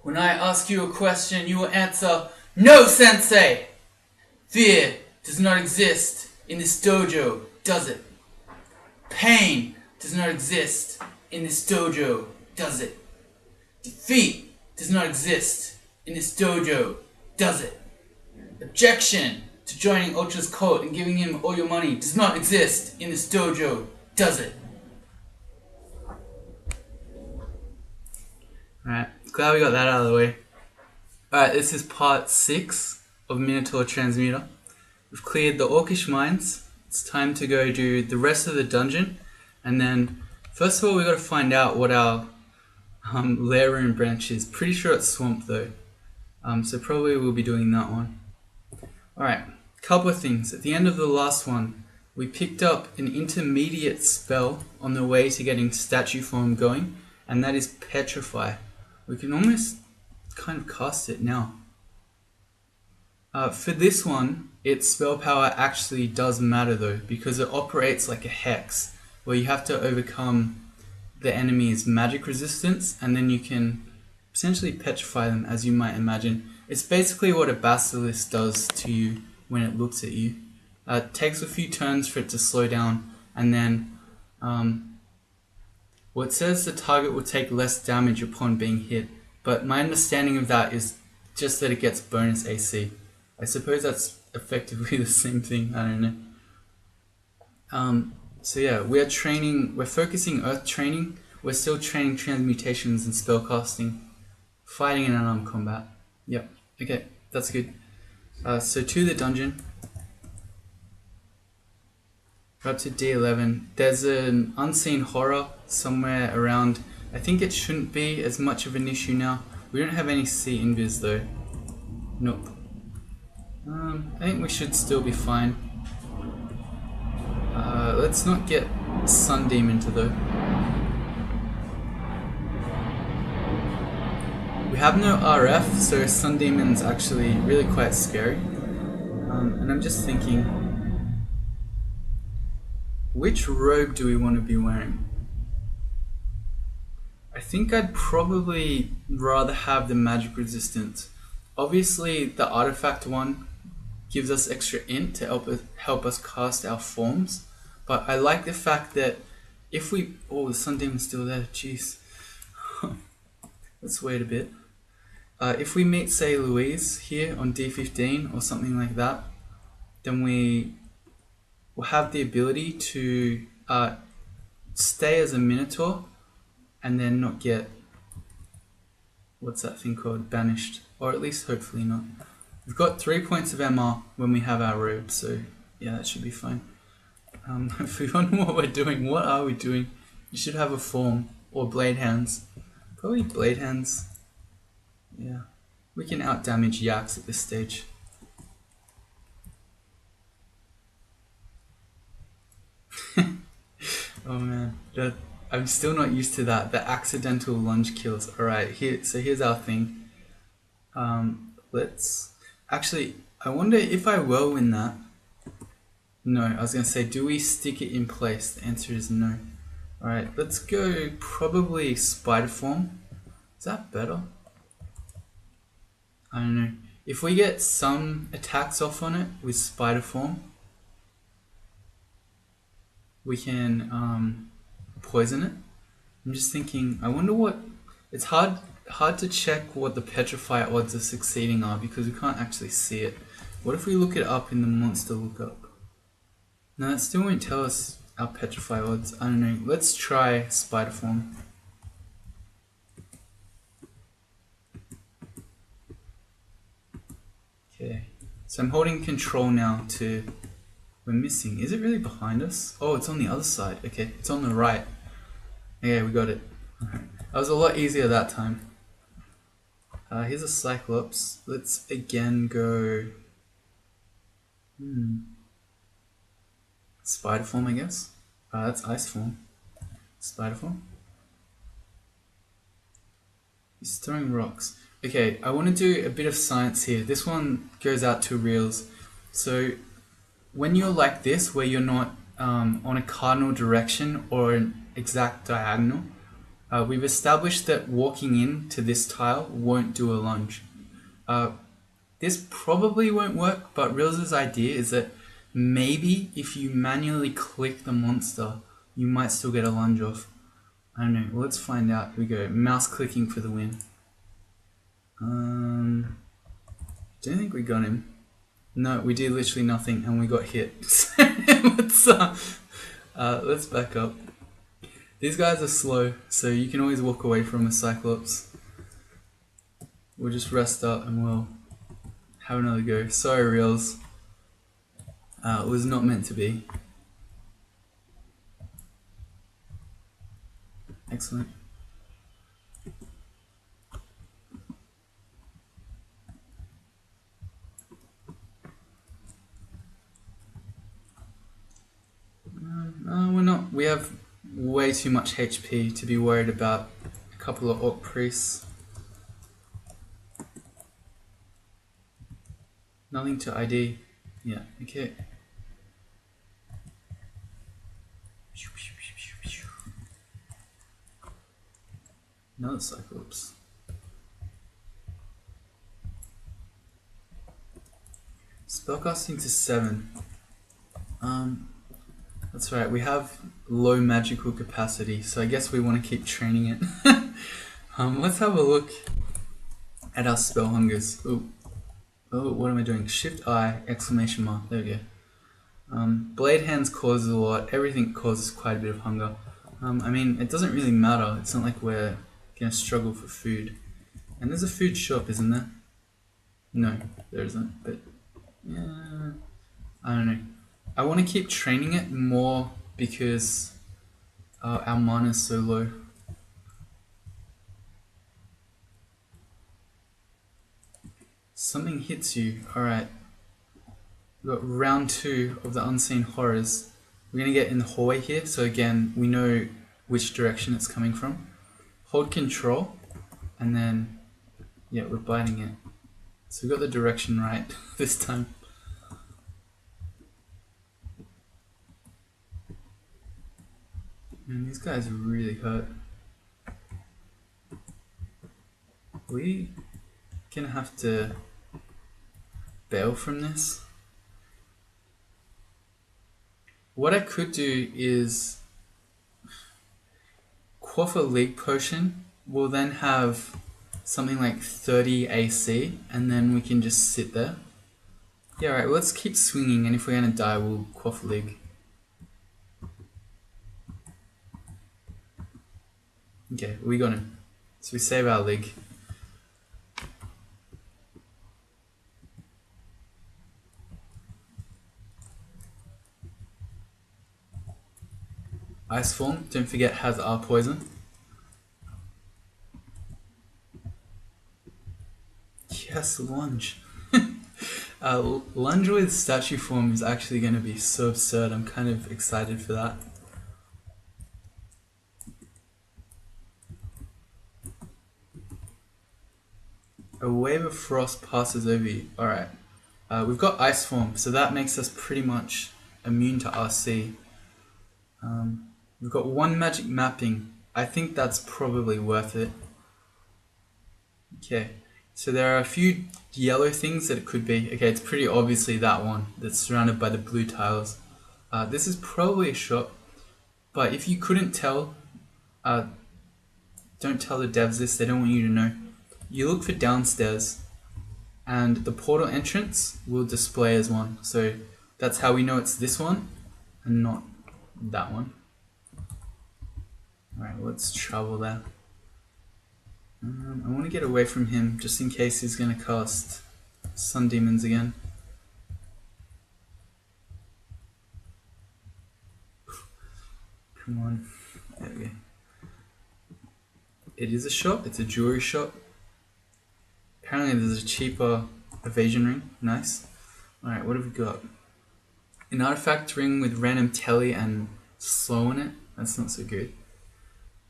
When I ask you a question, you will answer, "No, Sensei!" Fear does not exist in this dojo, does it? Pain does not exist in this dojo, does it? Defeat does not exist in this dojo, does it? Objection to joining Ultra's cult and giving him all your money does not exist in this dojo, does it? Alright, glad we got that out of the way. Alright, this is part 6 of Minotaur Transmuter. We've cleared the Orcish mines. It's time to go do the rest of the dungeon. And then, first of all, we got to find out what our lair room branch is. Pretty sure it's Swamp though. So probably we'll be doing that one. Alright, couple of things. At the end of the last one, we picked up an intermediate spell on the way to getting statue form going. And that is Petrify. We can almost kind of cast it now. For this one, its spell power actually does matter though, because it operates like a hex, where you have to overcome the enemy's magic resistance, and then you can essentially petrify them, as you might imagine. It's basically what a basilisk does to you when it looks at you. It takes a few turns for it to slow down, and then well, it says the target will take less damage upon being hit, but my understanding of that is just that it gets bonus AC. I suppose that's effectively the same thing, I don't know. So yeah, we're focusing Earth training, we're still training transmutations and spellcasting, fighting in unarmed combat. Yep, okay, that's good. So to the dungeon. We're up to D11. There's an unseen horror somewhere around. I think it shouldn't be as much of an issue now. We don't have any sea invis though. Nope. I think we should still be fine. Let's not get Sun Demon to though. We have no RF, so Sun Demon's actually really quite scary. And I'm just thinking, which robe do we want to be wearing? I think I'd probably rather have the magic resistance. Obviously, the artifact one gives us extra int to help us cast our forms, but I like the fact that if we... Oh, the Sun Demon's still there, jeez. Let's wait a bit. If we meet, say, Louise here on D15 or something like that, then we will have the ability to stay as a Minotaur and then not get, what's that thing called, banished, or at least hopefully not. We've got 3 points of MR when we have our robe, so yeah, that should be fine. If we wonder what we're doing, what are we doing? You should have a form, or blade hands. Probably blade hands. Yeah, we can out damage yaks at this stage. Oh man, I'm still not used to that. The accidental lunge kills. Alright, so here's our thing. Let's... Actually, I wonder if I will win that. No, I was going to say, do we stick it in place? The answer is no. Alright, let's go probably spider form. Is that better? I don't know. If we get some attacks off on it with spider form, we can poison it. I'm just thinking, I wonder what... It's hard to check what the petrify odds of succeeding are because we can't actually see it. What if we look it up in the monster lookup? No, that still won't tell us our petrify odds. I don't know. Let's try spider form. Okay. So I'm holding control now to... We're missing. Is it really behind us? Oh, it's on the other side. Okay, it's on the right. Okay, we got it. Alright. That was a lot easier that time. Here's a Cyclops. Let's again go... Spider form, I guess. That's ice form. Spider form. He's throwing rocks. Okay, I want to do a bit of science here. This one goes out to reals. So when you're like this, where you're not on a cardinal direction or an exact diagonal, We've established that walking into this tile won't do a lunge. This probably won't work, but Reels' idea is that maybe if you manually click the monster, you might still get a lunge off. I don't know. Well, let's find out. Here we go. Mouse clicking for the win. Don't think we got him. No, we did literally nothing, and we got hit. Let's back up. These guys are slow, so you can always walk away from a Cyclops. We'll just rest up and we'll have another go. Sorry, Reels. It was not meant to be. Excellent. We're not. We have way too much HP to be worried about a couple of Orc Priests. Nothing to ID. Yeah, okay. Another Cyclops. Spellcasting to 7. That's right, we have low magical capacity, so I guess we want to keep training it. Let's have a look at our spell hungers. Oh, what am I doing? Shift I, exclamation mark, there we go. Blade hands causes a lot, everything causes quite a bit of hunger. I mean, it doesn't really matter, it's not like we're gonna struggle for food. And there's a food shop, isn't there? No, there isn't, but yeah, I don't know. I want to keep training it more because our mana is so low. Something hits you. Alright. We've got round 2 of the Unseen Horrors. We're going to get in the hallway here, so again, we know which direction it's coming from. Hold control, and then, yeah, we're biting it. So we got the direction right this time. Man, these guys really hurt. We gonna have to bail from this. What I could do is quaff a League Potion. We'll then have something like 30 AC, and then we can just sit there. Yeah, right, let's keep swinging, and if we're gonna die, we'll quaff League. Okay, we got him. So we save our League. Ice Form, don't forget, has our poison. Yes, Lunge. Lunge with statue form is actually going to be so absurd. I'm kind of excited for that. A wave of frost passes over you. Alright. We've got Ice Form, so that makes us pretty much immune to RC. We've got 1 magic mapping. I think that's probably worth it. Okay. So there are a few yellow things that it could be. Okay, it's pretty obviously that one that's surrounded by the blue tiles. This is probably a shop, but if you couldn't tell, don't tell the devs this, they don't want you to know. You look for downstairs, and the portal entrance will display as one. So that's how we know it's this one, and not that one. Alright, let's travel there. I want to get away from him just in case he's going to cast Sun Demons again. Come on. There we go. It is a shop. It's a jewelry shop. Apparently there's a cheaper evasion ring. Nice. Alright, what have we got? An artifact ring with random telly and slow in it. That's not so good.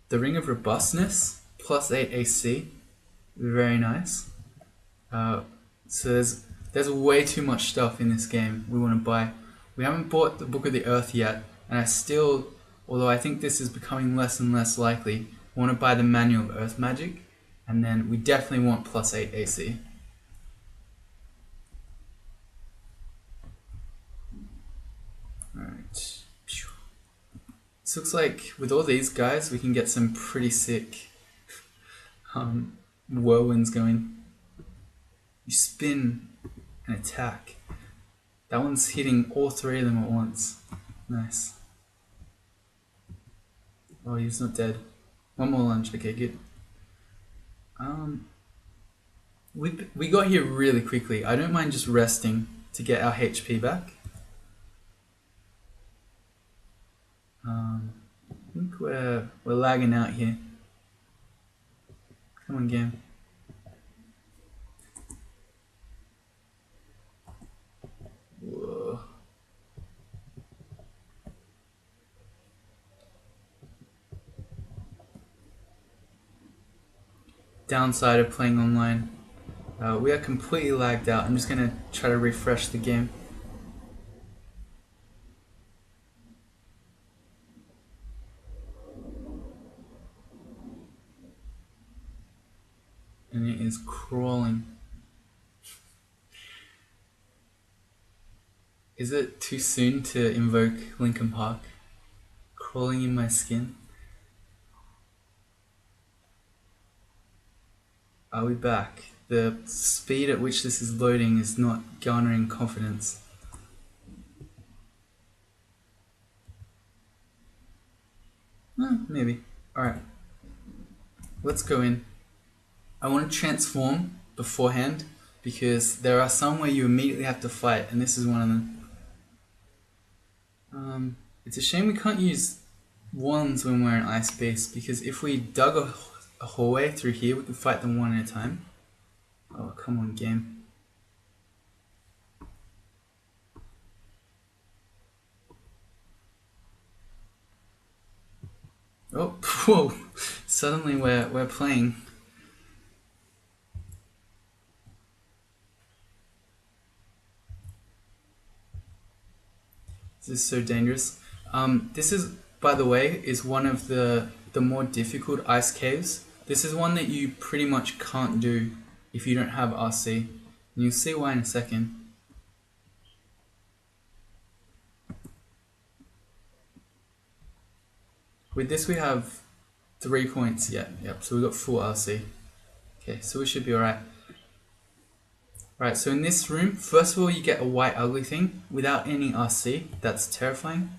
The Ring of Robustness. Plus 8 AC. Very nice. So there's way too much stuff in this game we want to buy. We haven't bought the Book of the Earth yet, and I still, although I think this is becoming less and less likely, want to buy the manual Earth Magic, and then we definitely want +8 AC. Alright. This looks like with all these guys we can get some pretty sick whirlwinds going. You spin and attack. That one's hitting all three of them at once. Nice. Oh, he's not dead. One more lunge. Okay, good. We got here really quickly. I don't mind just resting to get our HP back. I think we're lagging out here. Come on, game. Whoa. Downside of playing online. We are completely lagged out. I'm just gonna try to refresh the game. And it is crawling. Is it too soon to invoke Linkin Park? Crawling in my skin? Are we back? The speed at which this is loading is not garnering confidence. Maybe. Alright. Let's go in. I want to transform beforehand because there are some where you immediately have to fight, and this is one of them. It's a shame we can't use wands when we're an ice beast, because if we dug a hallway through here, we could fight them one at a time. Oh, come on, game. Oh, whoa! Suddenly we're playing. This is so dangerous. This is, by the way, is one of the more difficult ice caves. This is one that you pretty much can't do if you don't have RC. And you'll see why in a second. With this we have 3 points yet. Yep, so we got full RC. Okay, so we should be alright. Right, so in this room, first of all you get a white ugly thing without any RC. That's terrifying.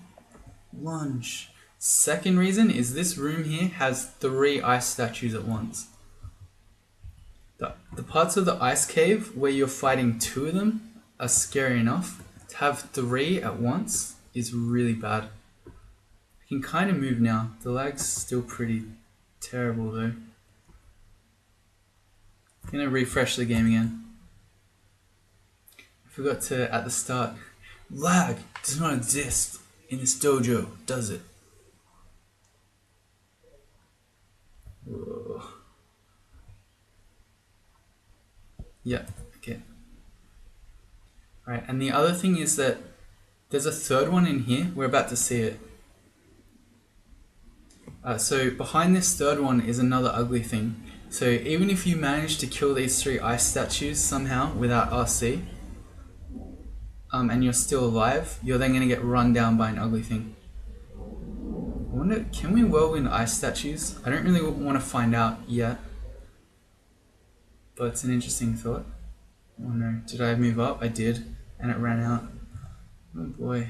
Lunge. Second reason is this room here has 3 ice statues at once. The parts of the ice cave where you're fighting 2 of them are scary enough. To have 3 at once is really bad. I can kind of move now. The lag's still pretty terrible though. I'm gonna refresh the game again. I forgot to, at the start, lag does not exist in this dojo, does it? Whoa. Yeah, okay. Alright, and the other thing is that there's a third one in here. We're about to see it. So behind this third one is another ugly thing. So even if you manage to kill these 3 ice statues somehow without RC, and you're still alive, you're then going to get run down by an ugly thing. I wonder, can we whirlwind ice statues? I don't really want to find out yet, but it's an interesting thought. Oh no, did I move up? I did, and it ran out. Oh boy.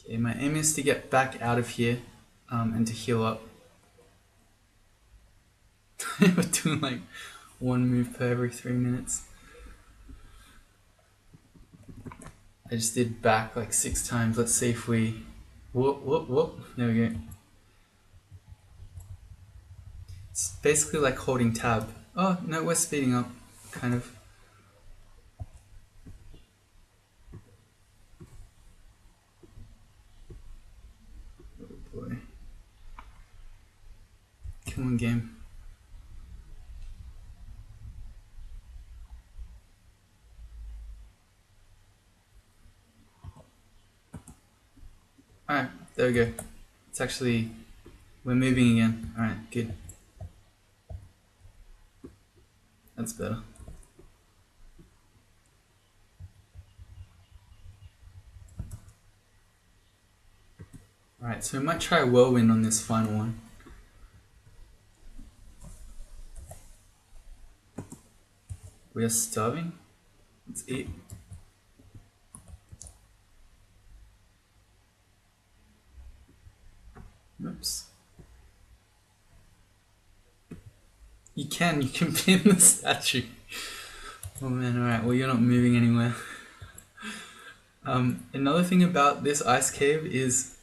Okay, my aim is to get back out of here and to heal up. We're doing like 1 move per every 3 minutes. I just did back like 6 times. Let's see if we... Whoop, whoop, whoop. There we go. It's basically like holding tab. Oh, no, we're speeding up, kind of. Oh boy. Come on, game. There we go. It's actually, we're moving again. Alright, good. That's better. Alright, so we might try a whirlwind on this final one. We are starving. Let's eat. Oops. You can pin the statue. Oh man, alright, well you're not moving anywhere. Another thing about this ice cave is,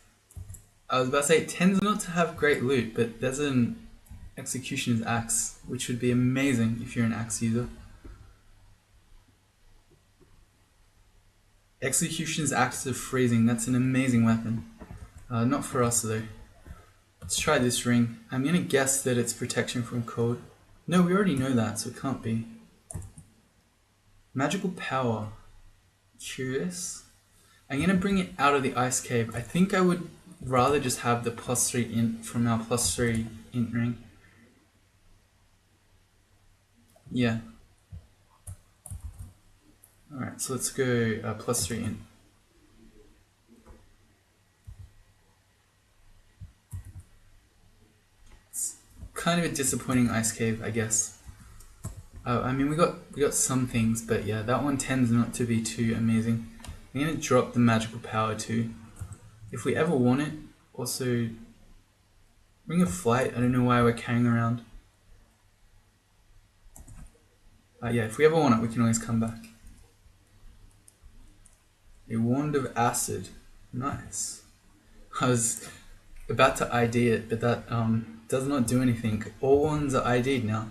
I was about to say, it tends not to have great loot, but there's an executioner's axe, which would be amazing if you're an axe user. Executioner's axe of freezing, that's an amazing weapon. Not for us though. Let's try this ring. I'm gonna guess that it's protection from cold. No, we already know that, so it can't be. Magical power. Curious. I'm gonna bring it out of the ice cave. I think I would rather just have the +3 int from our +3 int ring. Yeah. Alright, so let's go +3 int. It's kind of a disappointing ice cave, I guess. I mean, we got some things, but yeah, that one tends not to be too amazing. I'm gonna drop the magical power too. If we ever want it, also Ring of Flight. I don't know why we're carrying around. Yeah, if we ever want it, we can always come back. A Wand of Acid. Nice. I was about to ID it, but that does not do anything. All wands are ID'd now.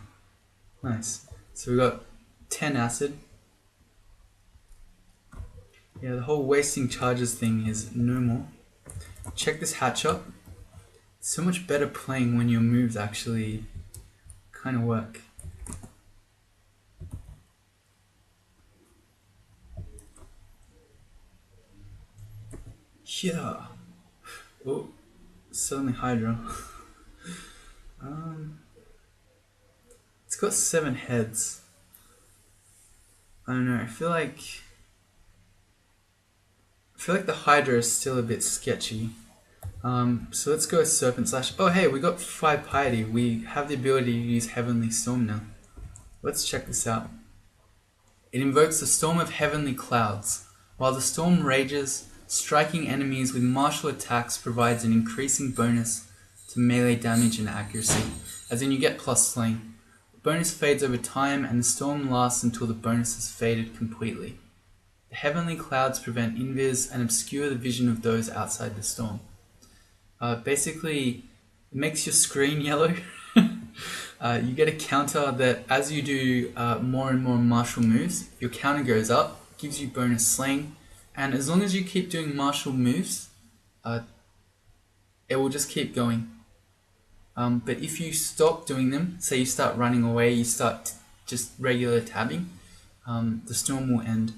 Nice. So we got 10 acid. Yeah, the whole wasting charges thing is no more. Check this hatch up. It's so much better playing when your moves actually kind of work. Yeah. Oh, suddenly Hydra. It's got 7 heads. I don't know. I feel like the Hydra is still a bit sketchy. So let's go with Serpent Slash. Oh hey, we got 5 Piety. We have the ability to use Heavenly Storm now. Let's check this out. It invokes the Storm of Heavenly Clouds. While the storm rages, striking enemies with martial attacks provides an increasing bonus to melee damage and accuracy, as in you get plus slaying. The bonus fades over time and the storm lasts until the bonus has faded completely. The heavenly clouds prevent invis and obscure the vision of those outside the storm. Basically, it makes your screen yellow. You get a counter that as you do more and more martial moves, your counter goes up, gives you bonus slaying, and as long as you keep doing martial moves, it will just keep going. But if you stop doing them, say you start running away, you start just regular tabbing, the storm will end.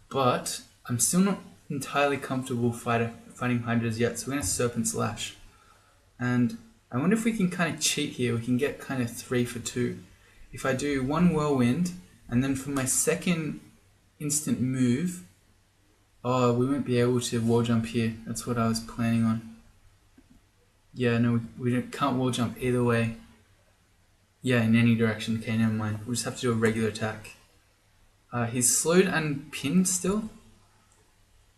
But I'm still not entirely comfortable fighting Hydras yet, so we're going to Serpent Slash. And I wonder if we can kind of cheat here. We can get kind of 3 for 2. If I do 1 Whirlwind, and then for my second instant move, oh, we won't be able to wall jump here. That's what I was planning on. Yeah, no, we can't wall jump either way. Yeah, in any direction. Okay, never mind. We'll just have to do a regular attack. He's slowed and pinned still.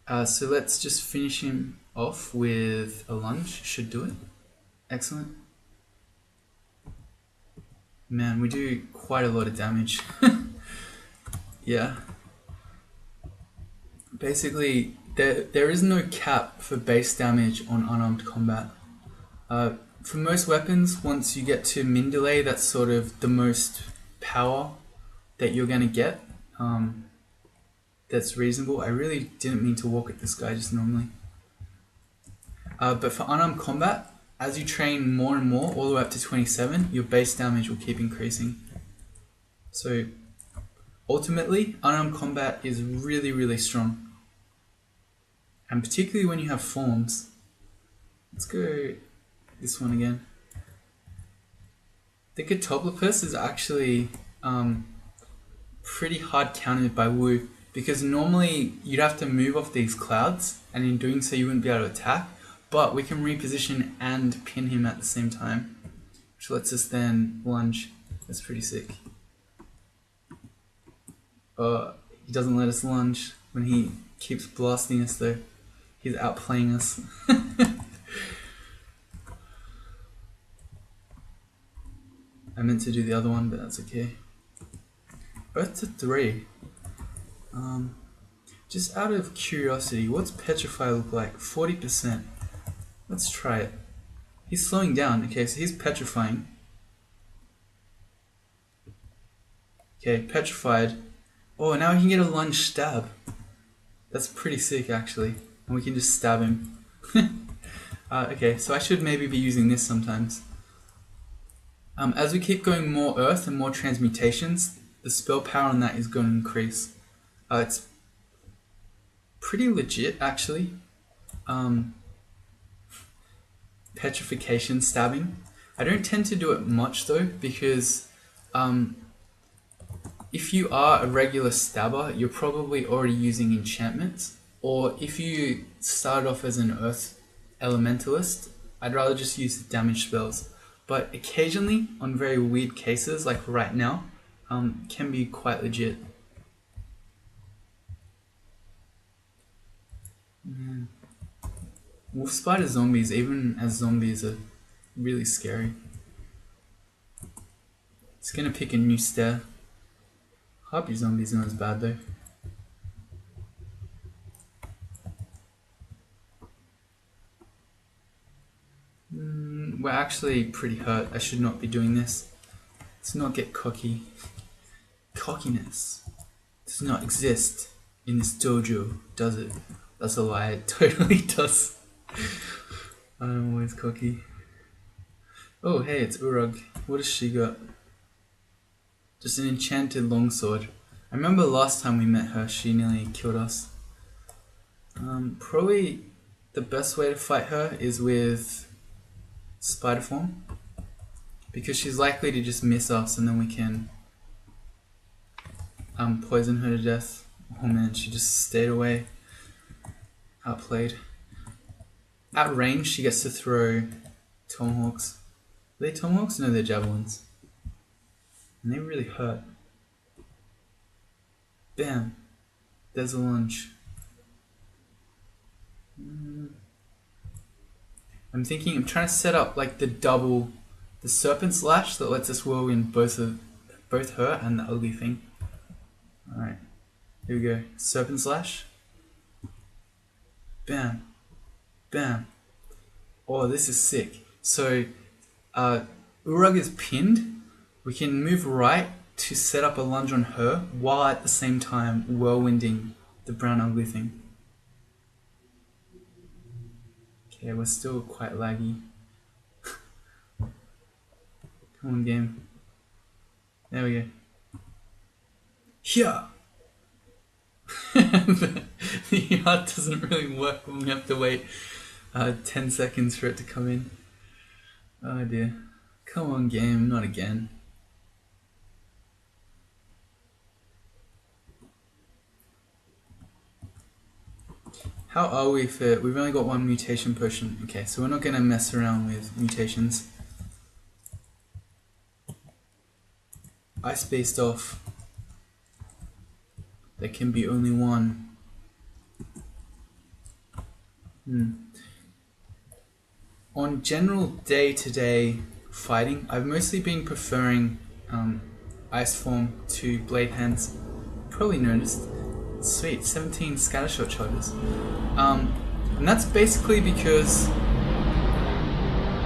So let's just finish him off with a lunge. Should do it. Excellent. Man, we do quite a lot of damage. Yeah. Basically, there is no cap for base damage on unarmed combat. For most weapons, once you get to min delay, that's sort of the most power that you're going to get. That's reasonable. I really didn't mean to walk at this guy just normally. But for unarmed combat, as you train more and more, all the way up to 27, your base damage will keep increasing. So ultimately, unarmed combat is really, really strong. And particularly when you have forms. Let's go this one again. The Catoplepus is actually pretty hard countered by Wu, because normally you'd have to move off these clouds, and in doing so you wouldn't be able to attack, but we can reposition and pin him at the same time, which lets us then lunge. That's pretty sick. He doesn't let us lunge when he keeps blasting us though. He's outplaying us. I meant to do the other one, but that's okay. Earth to 3. Just out of curiosity, what's Petrify look like? 40%. Let's try it. He's slowing down. Okay, so he's petrifying. Okay, petrified. Oh, now we can get a lunge stab. That's pretty sick, actually. And we can just stab him. Okay, so I should maybe be using this sometimes. As we keep going more earth and more transmutations, the spell power on that is going to increase. It's pretty legit, actually. Petrification stabbing. I don't tend to do it much though, because if you are a regular stabber, you're probably already using enchantments, or if you start off as an earth elementalist, I'd rather just use the damage spells. But occasionally, on very weird cases, like right now, can be quite legit. Man. Wolf spider zombies, even as zombies, are really scary. It's gonna pick a new stair. Harpy zombies not as bad though. We're actually pretty hurt. I should not be doing this. Let's not get cocky. Cockiness does not exist in this dojo, does it? That's a lie, it totally does. I'm always cocky. Oh hey, it's Urug. What has she got? Just an enchanted longsword. I remember last time we met her, she nearly killed us. Probably the best way to fight her is with spider form, because she's likely to just miss us and then we can poison her to death. Oh man, she just stayed away. Outplayed. At range, she gets to throw tomahawks. Are they tomahawks? No, they're javelins. And they really hurt. Bam. There's a lunge. I'm trying to set up like the serpent slash that lets us whirlwind both her and the ugly thing. Alright, here we go. Serpent slash. Bam. Bam. Oh, this is sick. So, Urug is pinned. We can move right to set up a lunge on her, while at the same time whirlwinding the brown ugly thing. Okay, we're still quite laggy. Come on, game. There we go. Here! The art doesn't really work when we have to wait 10 seconds for it to come in. Oh dear. Come on, game, not again. How are we for... We've only got one mutation potion. Okay, so we're not going to mess around with mutations. Ice-based off. There can be only one. On general day-to-day fighting, I've mostly been preferring ice form to blade hands. Probably noticed. Sweet, 17 scattershot charges. And that's basically because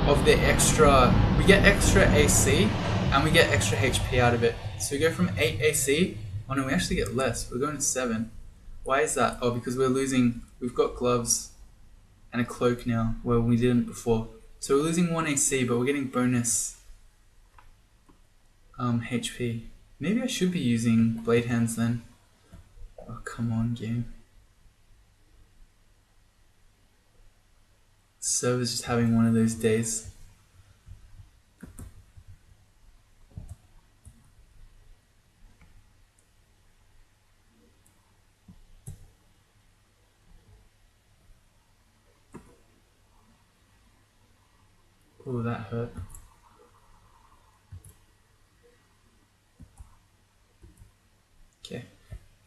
of the extra... We get extra AC and we get extra HP out of it. So we go from 8 AC... Oh no, we actually get less. We're going to 7. Why is that? Oh, because we're losing... We've got gloves and a cloak now, where we didn't before. So we're losing 1 AC, but we're getting bonus HP. Maybe I should be using blade hands then. Oh, come on, game. Server's just having one of those days. Oh, that hurt. Okay.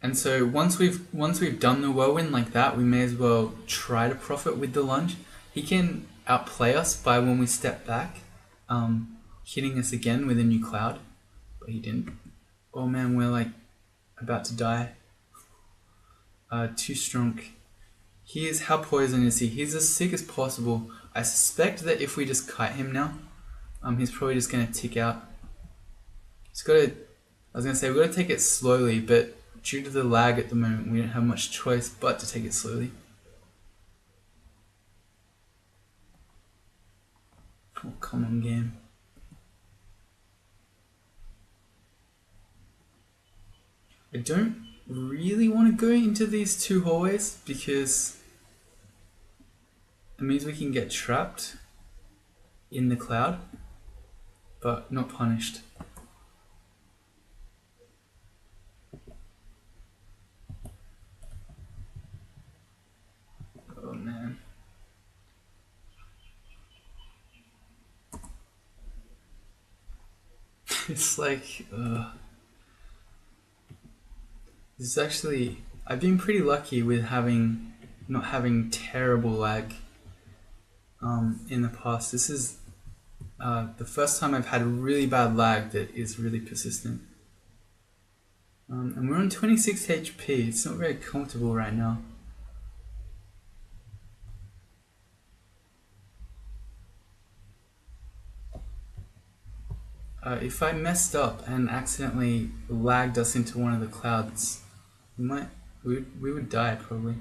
And so once we've done the whirlwind like that, we may as well try to profit with the lunge. He can outplay us by when we step back, hitting us again with a new cloud, but he didn't. Oh man, we're like about to die. Too strong. How poison is he? He's as sick as possible. I suspect that if we just kite him now, he's probably just gonna tick out. I was gonna say we've got to take it slowly, but due to the lag at the moment, we don't have much choice but to take it slowly. Oh, come on, game. I don't really want to go into these two hallways because it means we can get trapped in the cloud, but not punished. Oh man. It's like, this is actually, I've been pretty lucky with not having terrible lag in the past. This is the first time I've had really bad lag that is really persistent. And we're on 26 HP, it's not very comfortable right now. If I messed up and accidentally lagged us into one of the clouds, we would die probably.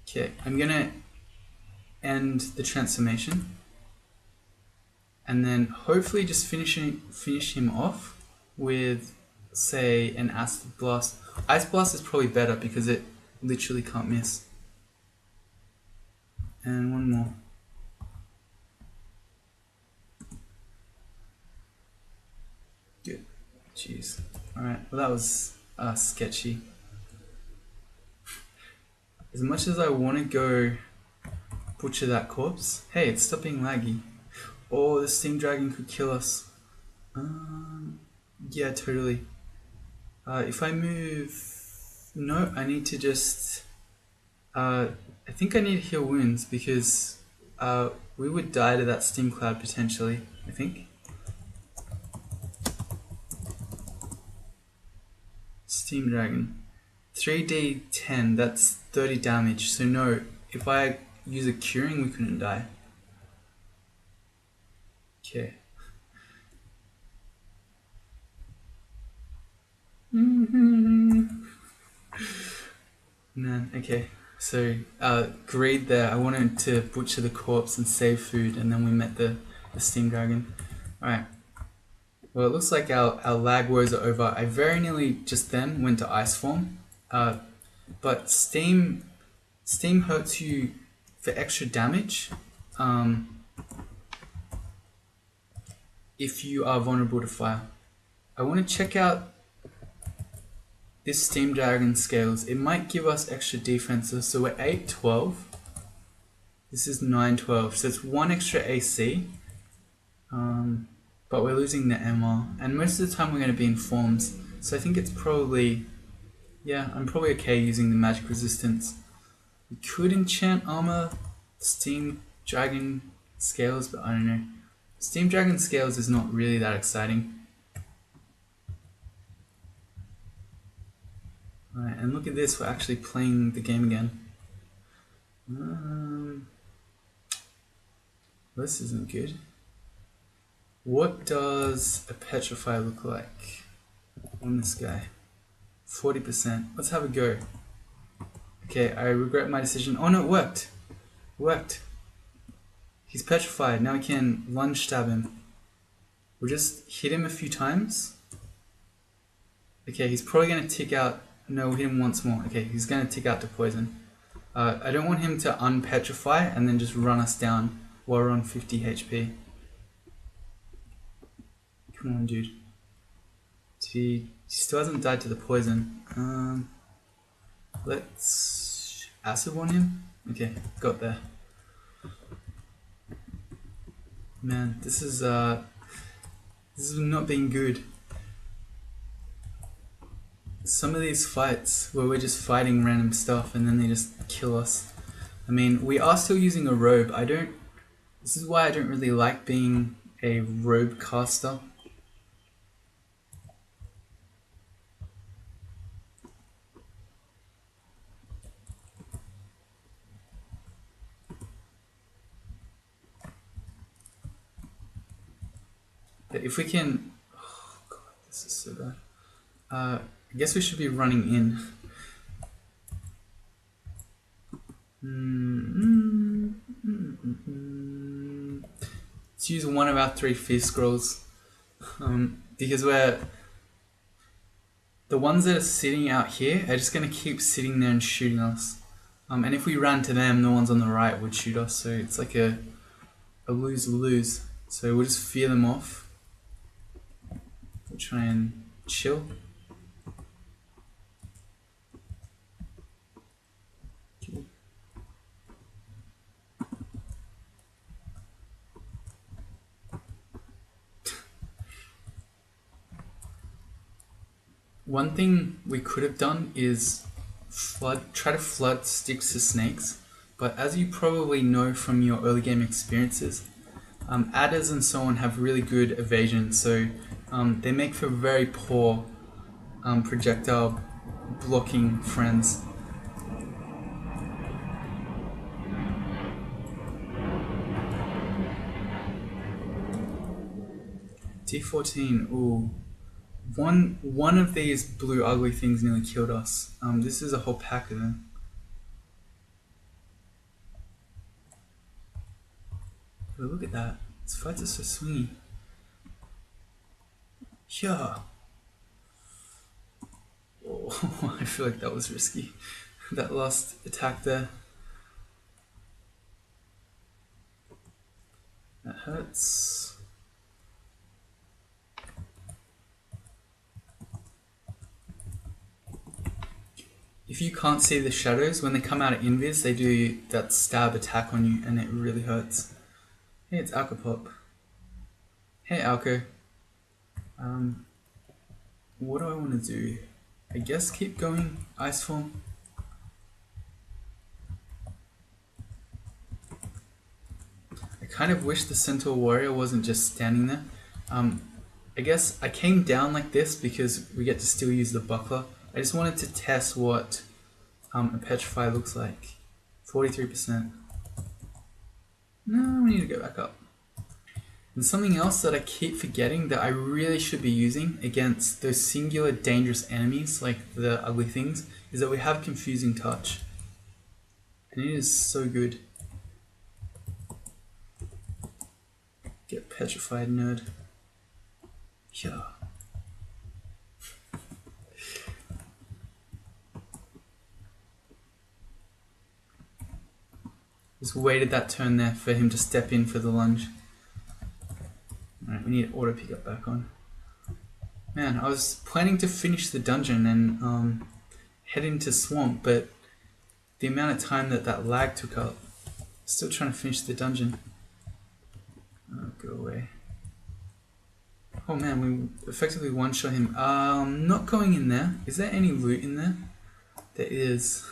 Okay, I'm gonna end the transformation and then hopefully just finish him off with, say, an acid blast. Ice blast is probably better because it literally can't miss. And one more. Good. Jeez. Alright, well that was sketchy. As much as I want to go butcher that corpse, hey, it's stopped being laggy. Oh, the steam dragon could kill us. Yeah, totally. If I move... No, I need to just... I think I need to heal wounds because we would die to that steam cloud potentially, I think. Steam dragon. 3d10, that's 30 damage. So no, if I use a curing, we couldn't die. Okay. Man, okay. So, greed there. I wanted to butcher the corpse and save food, and then we met the steam dragon. Alright. Well, it looks like our lag woes are over. I very nearly just then went to ice form. But steam hurts you for extra damage if you are vulnerable to fire. I want to check out this steam dragon scales. It might give us extra defenses. So we're 8-12. This is 9-12. So it's 1 extra AC. But we're losing the MR. And most of the time we're going to be in forms. So I think it's probably... Yeah, I'm probably okay using the magic resistance. We could enchant armor steam dragon scales, but I don't know. Steam dragon scales is not really that exciting. Alright, and look at this, we're actually playing the game again. This isn't good. What does a petrify look like on this guy? 40%. Let's have a go. Okay, I regret my decision. Oh no, it worked. It worked. He's petrified. Now we can lunge stab him. We'll just hit him a few times. Okay, he's probably going to tick out. No, we'll hit him once more. Okay, he's going to tick out to poison. I don't want him to unpetrify and then just run us down while we're on 50 HP. Come on, dude. He still hasn't died to the poison. Let's acid one him. Okay, got there. Man, this is not being good. Some of these fights where we're just fighting random stuff and then they just kill us. I mean, we are still using a robe. This is why I don't really like being a robe caster. But if we can, oh god, this is so bad. I guess we should be running in. Let's use one of our 3 fizz scrolls, because the ones that are sitting out here are just going to keep sitting there and shooting us. And if we ran to them, the ones on the right would shoot us. So it's like a lose-lose. So we'll just fear them off. We'll try and chill. One thing we could have done is try to flood sticks to snakes, but as you probably know from your early game experiences, adders and so on have really good evasion, so they make for very poor projectile blocking friends. D14, ooh. One of these blue ugly things nearly killed us. This is a whole pack of them. But look at that. This fights are so swingy. Yeah. Oh, I feel like that was risky. That last attack there. That hurts. If you can't see the shadows, when they come out of invis, they do that stab attack on you and it really hurts. Hey, it's Alcopop. Hey, Alco. What do I want to do? I guess keep going, Ice Form. I kind of wish the Centaur Warrior wasn't just standing there. I guess I came down like this because we get to still use the buckler. I just wanted to test what a Petrify looks like. 43%. No, we need to go back up. And something else that I keep forgetting that I really should be using against those singular dangerous enemies, like the ugly things, is that we have Confusing Touch. And it is so good. Get petrified, nerd. Yeah. Just waited that turn there for him to step in for the lunge. Alright, we need auto pick up back on. Man, I was planning to finish the dungeon and head into Swamp, but the amount of time that lag took up, still trying to finish the dungeon. Oh, go away. Oh man, we effectively one-shot him. Not going in there. Is there any loot in there? There is.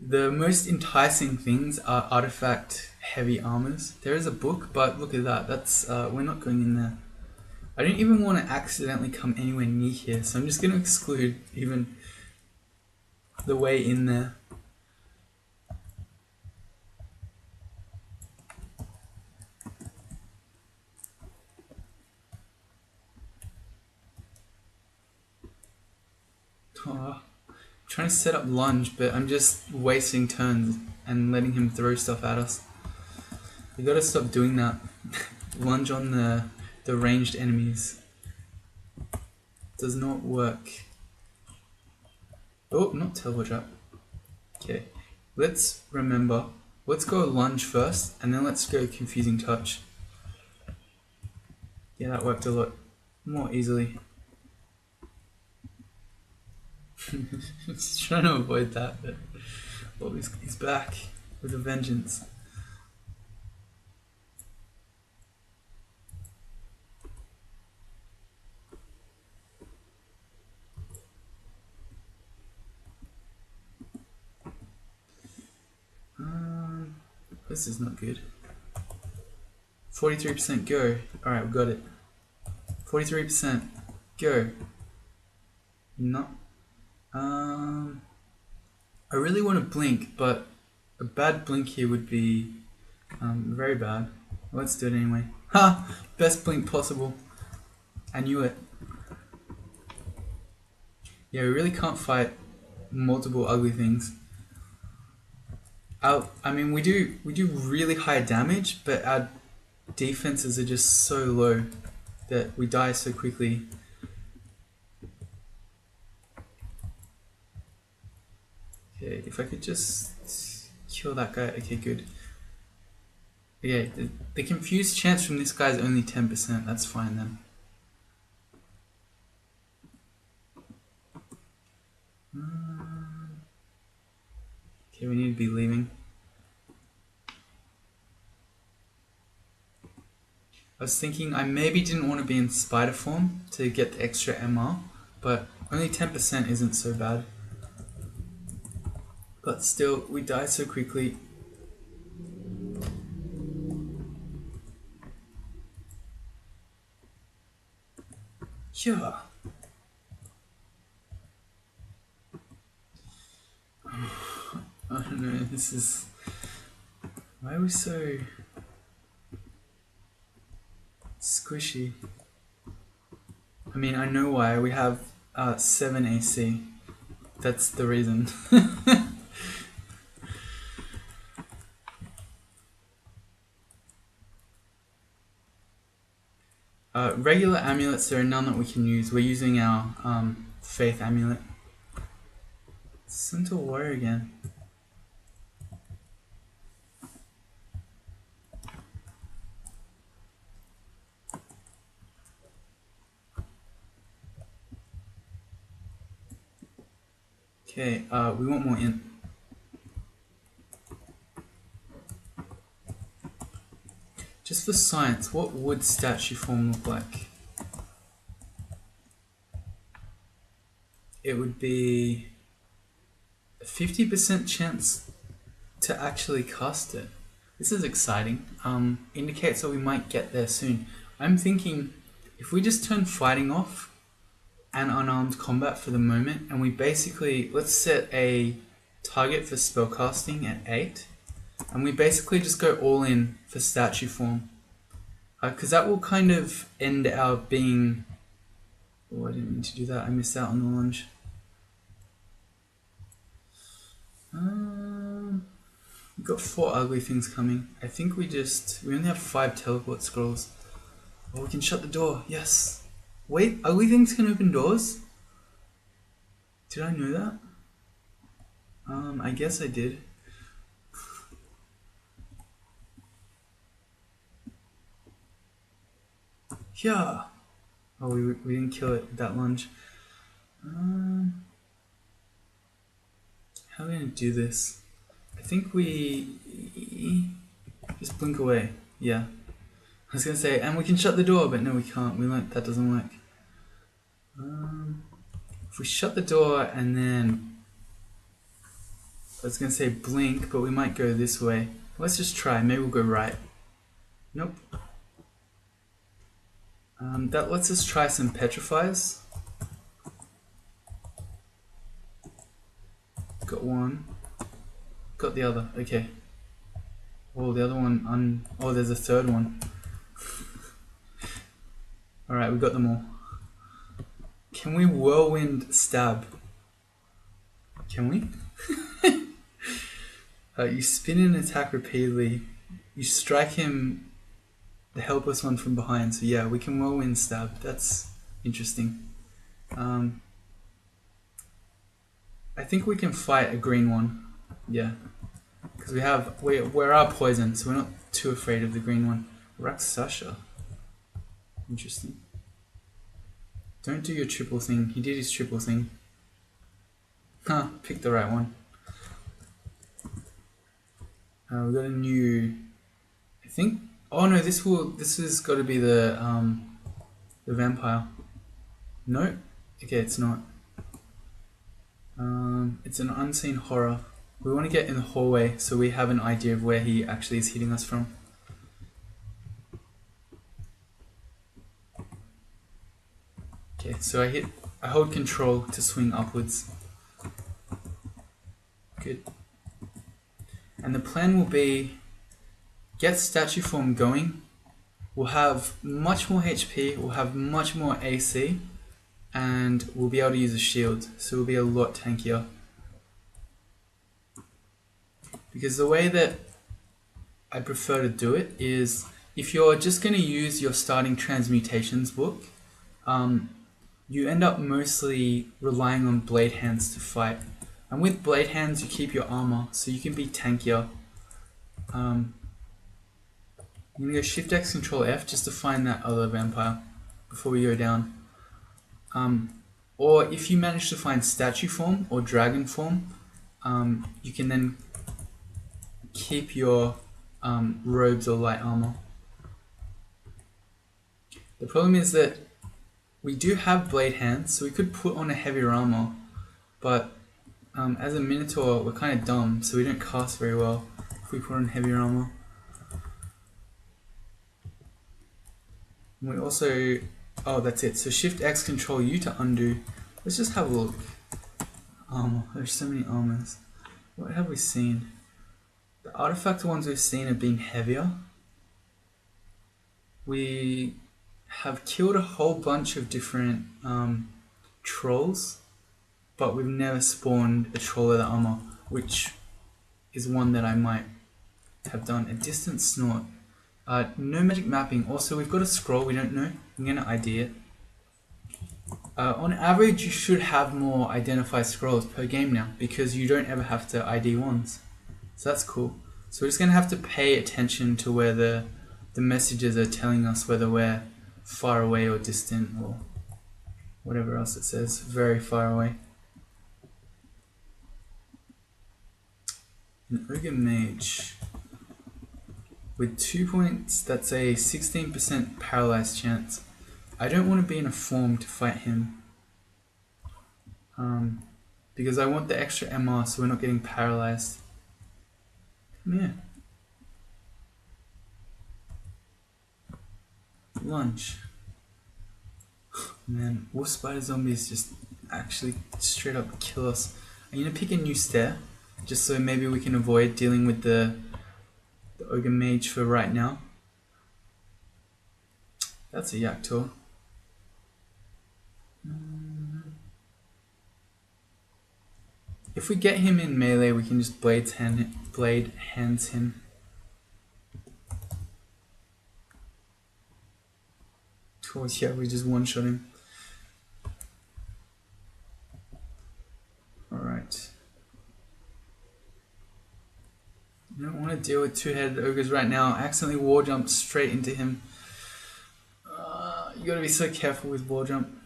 The most enticing things are artifact heavy armors. There is a book, but look at that. That's we're not going in there. I don't even want to accidentally come anywhere near here, so I'm just going to exclude even the way in there. Oh, trying to set up lunge, but I'm just wasting turns. and letting him throw stuff at us. We gotta stop doing that. Lunge on the ranged enemies. Does not work. Oh, not teleport trap. Okay, let's remember. Let's go lunge first, and then let's go confusing touch. Yeah, that worked a lot more easily. Just trying to avoid that, but well, he's back with a vengeance. This is not good. 43% go. Alright, we got it. 43% go. No. I really want to blink, but a bad blink here would be very bad. Let's do it anyway. Ha! Best blink possible. I knew it. Yeah, we really can't fight multiple ugly things. I mean, we do really high damage, but our defenses are just so low that we die so quickly. Okay, if I could just kill that guy. Okay, good. Okay, the confused chance from this guy is only 10%. That's fine then. Okay, we need to be leaving. I was thinking I maybe didn't want to be in spider form to get the extra MR, but only 10% isn't so bad. But still, we die so quickly. Yeah. I don't know, this is... Why are we so... squishy? I mean, I know why. We have 7 AC. That's the reason. Regular amulets, there are none that we can use. We're using our faith amulet. Centaur warrior again. Okay, we want more int. Just for science, what would statue form look like? It would be a 50% chance to actually cast it. This is exciting. Indicates that we might get there soon. I'm thinking if we just turn fighting off and unarmed combat for the moment, and we basically, let's set a target for spellcasting at 8, and we basically just go all in for statue form. Because that will kind of end our being... Oh, I didn't mean to do that. I missed out on the lunge. We've got 4 ugly things coming. I think we only have 5 teleport scrolls. Oh, we can shut the door. Yes. Wait, ugly things can open doors? Did I know that? I guess I did. Yeah. Oh, we didn't kill it with that lunge. How are we gonna do this? I think we just blink away. Yeah. I was gonna say, and we can shut the door, but no, we can't. We learned that doesn't work. If we shut the door and then I was gonna say blink, but we might go this way. Let's just try. Maybe we'll go right. Nope. That lets us try some petrifies. Got one. Got the other. Okay. Oh, the other one. Oh, there's a third one. Alright, we got them all. Can we whirlwind stab? Can we? You spin and attack repeatedly. You strike him, the helpless one, from behind. So yeah, we can whirlwind stab. That's interesting. I think we can fight a green one. Yeah, because we're poison, so we're not too afraid of the green one. Raksasha. Interesting. Don't do your triple thing. He did his triple thing. Huh, pick the right one. We got a new, I think. Oh no, this has got to be the vampire. No, okay, it's not. It's an unseen horror. We want to get in the hallway so we have an idea of where he actually is hitting us from. Okay, so I hold control to swing upwards. Good. And the plan will be, get statue form going. We'll have much more HP, we'll have much more AC, and we'll be able to use a shield, so we'll be a lot tankier. Because the way that I prefer to do it is, if you're just going to use your starting transmutations book, you end up mostly relying on blade hands to fight. And with blade hands you keep your armor, so you can be tankier. I'm going to go Shift X Control F just to find that other vampire before we go down. Or if you manage to find statue form or dragon form, you can then keep your robes or light armor. The problem is that we do have blade hands, so we could put on a heavier armor, but as a Minotaur we're kind of dumb, so we don't cast very well if we put on heavier armor. And we also, oh that's it, so Shift X Control U to undo. Let's just have a look. Armor, there's so many armors. What have we seen? The artifact ones we've seen have been heavier. We have killed a whole bunch of different trolls, but we've never spawned a troll leather armor, which is one that I might have done. A distant snort. No magic mapping. Also, we've got a scroll we don't know. I'm going to ID it. On average, you should have more identified scrolls per game now, because you don't ever have to ID ones. So that's cool. So we're just going to have to pay attention to where the messages are telling us whether we're far away or distant or whatever else it says. Very far away. An Ogre Mage. With 2 points, that's a 16% paralyzed chance. I don't want to be in a form to fight him. Because I want the extra MR so we're not getting paralyzed. Come here. Lunge. Man, wolf spider zombies just actually straight up kill us. I'm gonna pick a new stair, just so maybe we can avoid dealing with the Ogre Mage for right now. That's a Yaktor. If we get him in melee, we can just blade hands him. Oh yeah, we just one-shot him. Alright. I don't want to deal with two-headed ogres right now. I accidentally wall jumped straight into him. You gotta be so careful with wall jump.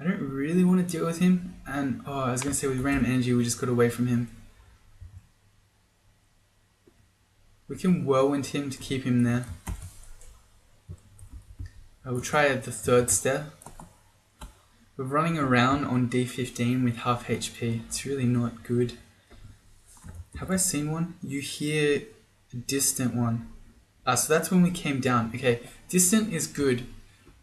I don't really want to deal with him, and I was gonna say with random energy we just got away from him. We can whirlwind him to keep him there. I will try the third step. We're running around on D15 with half HP. It's really not good. Have I seen one? You hear a distant one. So that's when we came down. Okay, distant is good.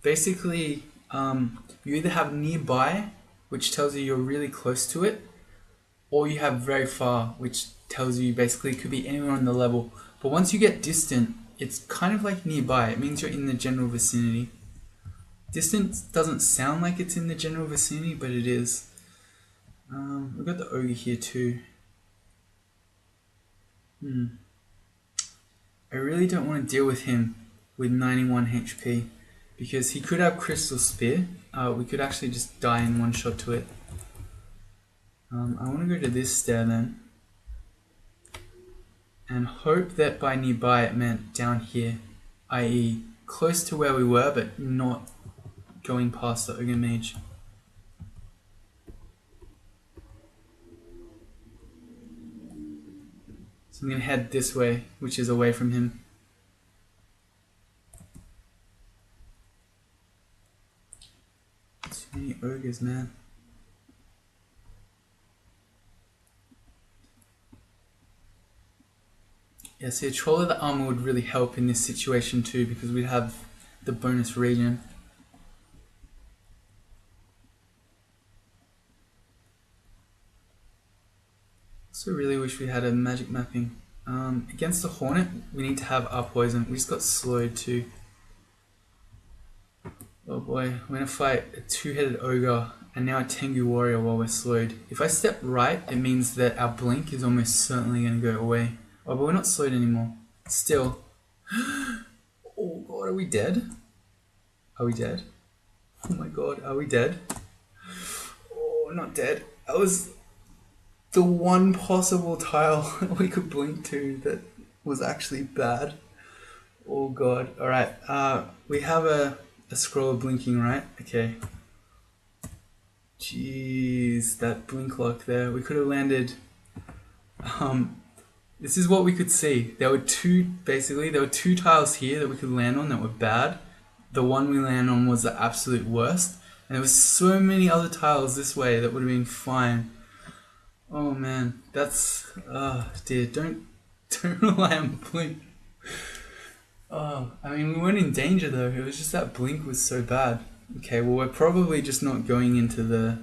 Basically, you either have nearby, which tells you you're really close to it, or you have very far, which tells you basically it could be anywhere on the level. But once you get distant, it's kind of like nearby. It means you're in the general vicinity. Distant doesn't sound like it's in the general vicinity, but it is. We've got the ogre here too. I really don't want to deal with him with 91 HP because he could have Crystal Spear. We could actually just die in one shot to it. I want to go to this stair then and hope that by nearby it meant down here, i.e. close to where we were but not going past the Ogre Mage. So I'm going to head this way, which is away from him. Too many ogres, man. Yeah, see, a Troll of the Armor would really help in this situation too, because we'd have the bonus regen. So really wish we had a magic mapping. Against the Hornet, we need to have our poison. We just got slowed too. Oh boy, we're gonna fight a two-headed ogre and now a Tengu warrior while we're slowed. If I step right, it means that our blink is almost certainly gonna go away. Oh, but we're not slowed anymore. Still. Oh god, are we dead? Are we dead? Oh my god, are we dead? Oh, not dead. That was the one possible tile we could blink to that was actually bad. Oh god. Alright, we have a scroll blinking, right? Okay. Jeez, that blink lock there. We could have landed... this is what we could see. There were two tiles here that we could land on that were bad. The one we landed on was the absolute worst. And there was so many other tiles this way that would have been fine. Oh man, that's... oh dear, don't rely on blink. Oh, I mean, we weren't in danger though. It was just that blink was so bad. Okay, well we're probably just not going into the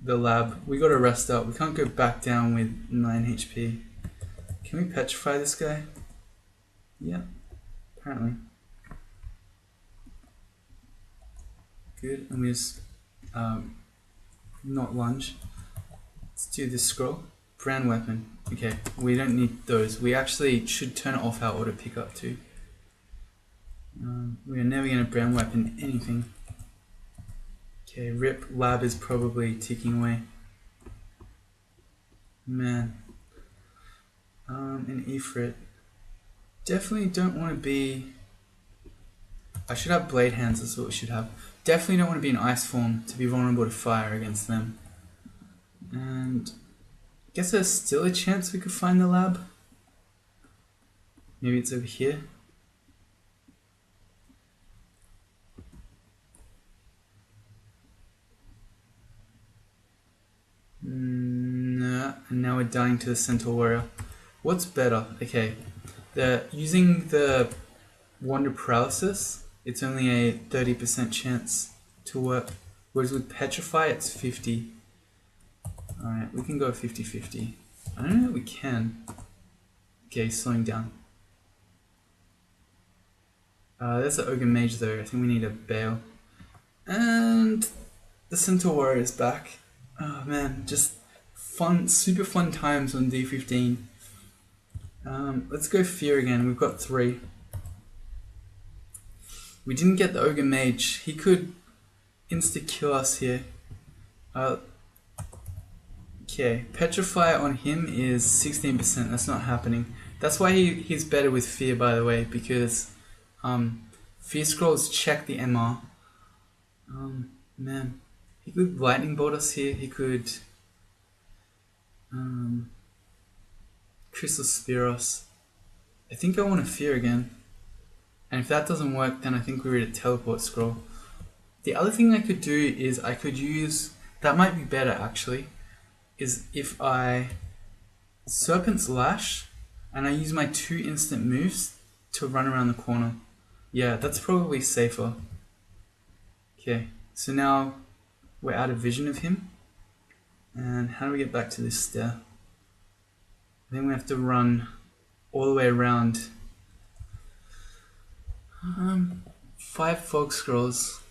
lab. We gotta rest up. We can't go back down with 9 HP. Can we petrify this guy? Yeah, apparently. Good, and we just not lunge. Let's do this scroll. Brand weapon. Okay, we don't need those. We actually should turn off our auto pickup too. We are never going to brand weapon anything. Okay, rip. Lab is probably ticking away. Man. An Ifrit. Definitely don't want to be... I should have blade hands, that's what we should have. Definitely don't want to be in ice form to be vulnerable to fire against them. And... I guess there's still a chance we could find the lab. Maybe it's over here. Nah, and now we're dying to the Centaur Warrior. What's better? Okay, using the Wander Paralysis, it's only a 30% chance to work. Whereas with Petrify, it's 50. Alright, we can go 50-50. I don't know if we can. Okay, slowing down. There's the Ogre Mage though, I think we need a bail. And the Centaur Warrior is back. Oh man, just fun, super fun times on D15. Let's go Fear again, we've got 3. We didn't get the Ogre Mage, he could insta-kill us here. Okay, Petrify on him is 16%, that's not happening. That's why he's better with Fear, by the way, because Fear Scrolls check the MR. Man, he could Lightning Bolt us here, he could Crystal Spear us. I think I want to Fear again. And if that doesn't work, then I think we read a Teleport Scroll. The other thing I could do is I could use, that might be better actually, is if I Serpent's Lash and I use my 2 instant moves to run around the corner. Yeah, that's probably safer. Okay, so now we're out of vision of him. And how do we get back to this stair? I think we have to run all the way around. 5 Fog Scrolls.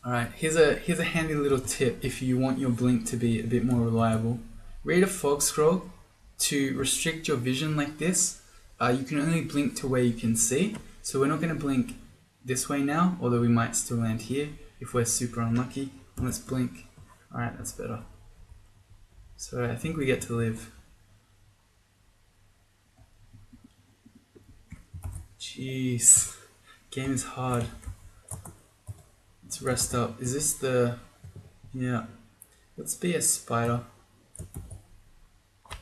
Alright, here's a handy little tip if you want your blink to be a bit more reliable. Read a fog scroll. To restrict your vision like this, you can only blink to where you can see. So we're not going to blink this way now, although we might still land here if we're super unlucky. And let's blink. Alright, that's better. So I think we get to live. Jeez. Game is hard. Let's rest up. Is this the... Yeah. Let's be a spider.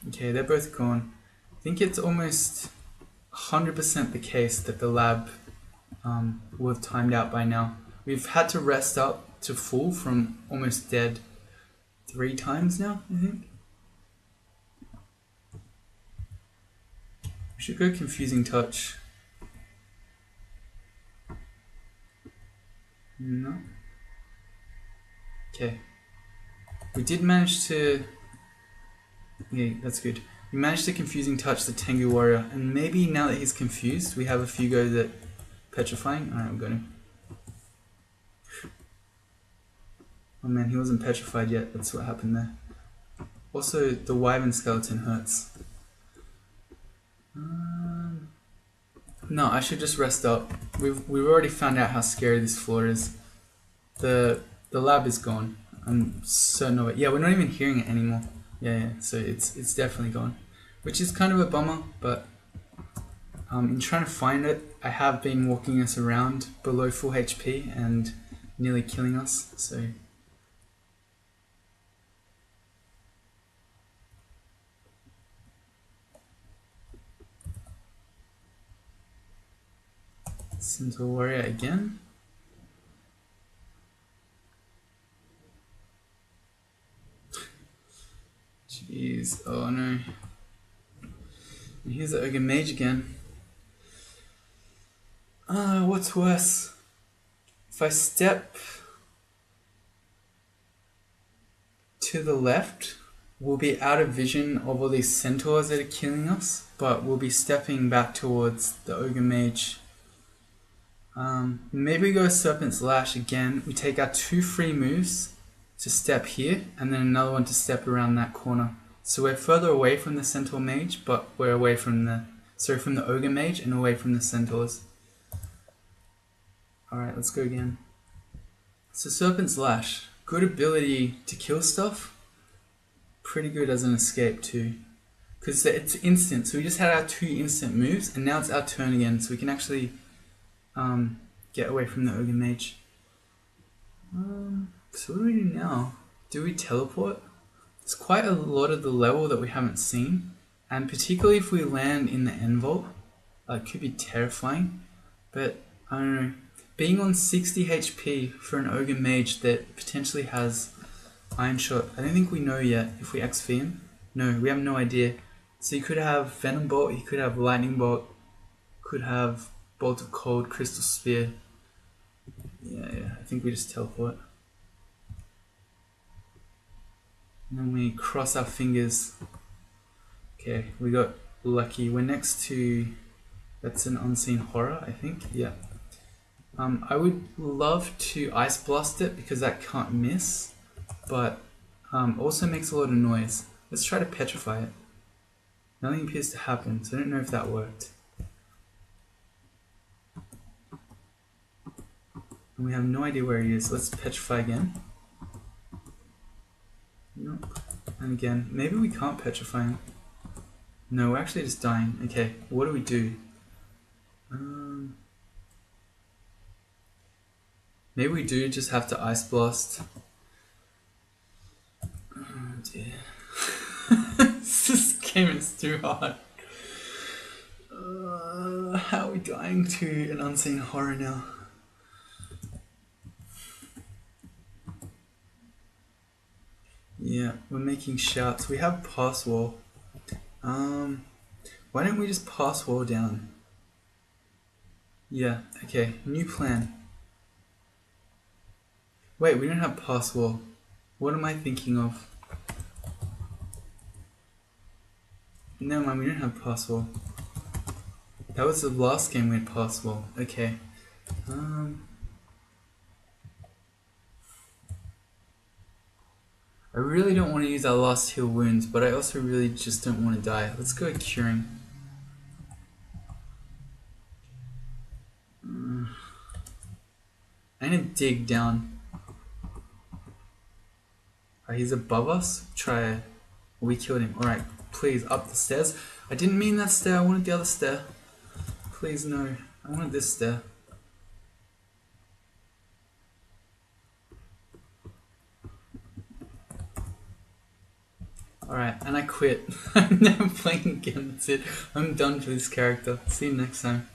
Okay, they're both gone. I think it's almost 100% the case that the lab will have timed out by now. We've had to rest up to full from almost dead 3 times now, I think. We should go confusing touch. No. Okay. We did manage to... Yeah, that's good. We managed to confusing touch the Tengu warrior, and maybe now that he's confused, we have a few goes at petrifying. Alright, we got him. Oh man, he wasn't petrified yet, that's what happened there. Also, the wyvern skeleton hurts. No, I should just rest up. We've already found out how scary this floor is. The lab is gone. I'm certain of it. Yeah, we're not even hearing it anymore. Yeah, so it's definitely gone. Which is kind of a bummer, but in trying to find it, I have been walking us around below full HP and nearly killing us, so... Centaur warrior again. Jeez, oh no. And here's the ogre mage again. What's worse? If I step to the left, we'll be out of vision of all these centaurs that are killing us, but we'll be stepping back towards the ogre mage. Maybe we go Serpent's Lash again. We take our 2 free moves to step here, and then another one to step around that corner. So we're further away from the Centaur Mage, but we're away from the... Sorry, from the Ogre Mage and away from the Centaurs. Alright, let's go again. So Serpent's Lash. Good ability to kill stuff. Pretty good as an escape too. Because it's instant, so we just had our 2 instant moves, and now it's our turn again, so we can actually... get away from the Ogre Mage. So what do we do now? Do we teleport? There's quite a lot of the level that we haven't seen, and particularly if we land in the end vault, it could be terrifying. But I don't know. Being on 60 HP for an Ogre Mage that potentially has Iron Shot, I don't think we know yet if we XP him. No, we have no idea. So he could have Venom Bolt, he could have Lightning Bolt, could have Bolt of Cold, Crystal Spear. Yeah, I think we just teleport. And then we cross our fingers. Okay, we got lucky. We're next to... That's an unseen horror, I think. Yeah. I would love to Ice Blast it because that can't miss. But also makes a lot of noise. Let's try to petrify it. Nothing appears to happen, so I don't know if that worked. And we have no idea where he is. Let's petrify again. Nope. And again, maybe we can't petrify him. No, we're actually just dying. Okay, what do we do? Maybe we do just have to Ice Blast. Oh dear. This game is too hard. How are we dying to an unseen horror now? Yeah, we're making shouts. We have pass wall. Why don't we just pass wall down? Yeah, okay, new plan. Wait, we don't have pass wall. What am I thinking of? Never mind, we don't have pass wall. That was the last game we had pass wall. Okay. I really don't want to use our last heal wounds, but I also really just don't want to die. Let's go curing. I'm gonna dig down. He's above us. Try. We killed him. Alright, please, up the stairs. I didn't mean that stair, I wanted the other stair. Please, no. I wanted this stair. Alright, and I quit. I'm never playing again, that's it. I'm done for this character. See you next time.